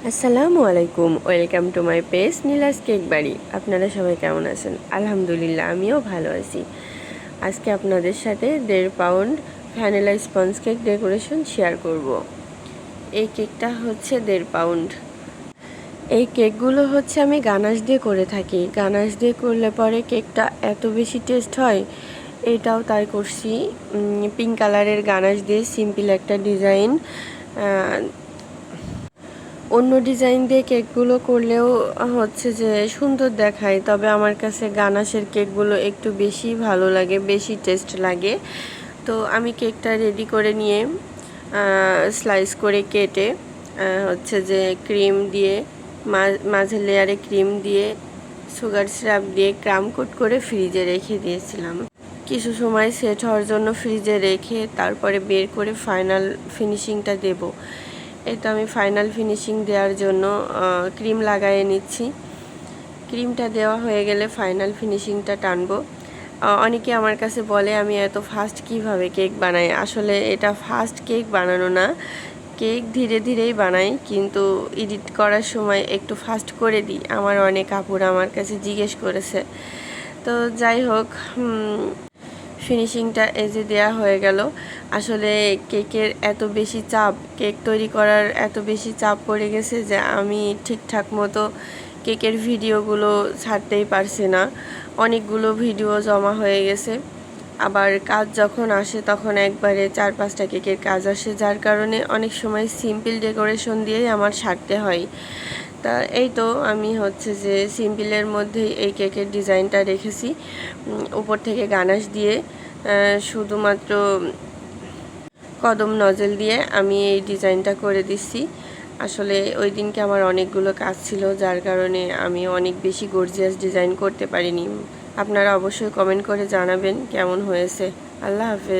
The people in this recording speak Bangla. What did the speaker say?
আসসালামু আলাইকুম, welcome to my page Neela's cake বাড়ি। আপনারা সবাই কেমন আছেন? আলহামদুলিল্লাহ, আমিও ভালো আছি। আজকে আপনাদের সাথে 1.5 pound vanilla sponge cake decoration share করব। এই কেকটা হচ্ছে 1.5 পাউন্ড। এই কেকগুলো হচ্ছে আমি গানাশ দিয়ে করে থাকি। গানাশ দিয়ে করলে পরে কেকটা এত বেশি টেস্ট হয়। এটাও তাই করছি, পিঙ্ক কালারের গানাশ দিয়ে সিম্পল একটা ডিজাইন। অন্য ডিজাইন দিয়ে কেকগুলো করলেও হচ্ছে যে সুন্দর দেখায়, তবে আমার কাছে গানাশের কেকগুলো একটু বেশি ভালো লাগে, বেশি টেস্ট লাগে। তো আমি কেকটা রেডি করে নিয়ে স্লাইস করে কেটে হচ্ছে যে ক্রিম দিয়ে মাঝের লেয়ারে ক্রিম দিয়ে সুগার সিরাপ দিয়ে ক্রাম কোট করে ফ্রিজে রেখে দিয়েছিলাম। কিছু সময় সেট হওয়ার জন্য ফ্রিজে রেখে তারপরে বের করে ফাইনাল ফিনিশিংটা দেব। এটা আমি ফাইনাল ফিনিশিং দেওয়ার জন্য ক্রিম লাগায়ে নিচ্ছি। ক্রিমটা দেওয়া হয়ে গেলে ফাইনাল ফিনিশিংটা টানবো। অনেকে আমার কাছে বলে আমি এত ফাস্ট কিভাবে কেক বানাই। আসলে এটা ফাস্ট কেক বানানো না, কেক ধীরে ধীরেই বানাই, কিন্তু এডিট করার সময় একটু ফাস্ট করে দিই। আমার অনেক আপুরা আমার কাছে জিজ্ঞেস করেছে। তো যাই হোক, ফিনিশিংটা এজে দেওয়া হয়ে গেল। আসলে কেকের এত বেশি চাপ, কেক তৈরি করার এত বেশি চাপ পড়ে গেছে যে আমি ঠিকঠাক মতো কেকের ভিডিওগুলো ছাড়তেই পারছি না। অনেকগুলো ভিডিও জমা হয়ে গেছে। আবার কাজ যখন আসে তখন একবারে 4-5টা কেকের কাজ আসে, যার কারণে অনেক সময় সিম্পল ডেকোরেশন দিয়েই আমার সারতে হয়। তা এই তো আমি হচ্ছে যে সিম্পলের মধ্যেই এই কেকের ডিজাইনটা রেখেছি। উপর থেকে গানাশ দিয়ে শুধুমাত্র কদম নজল দিয়ে আমি এই ডিজাইনটা করে দিচ্ছি। আসলে ওই দিনকে আমার অনেকগুলো কাজ ছিল, যার কারণে আমি অনেক বেশি গর্জিয়াস ডিজাইন করতে পারিনি। আপনারা অবশ্যই কমেন্ট করে জানাবেন কেমন হয়েছে। আল্লাহ হাফেজ।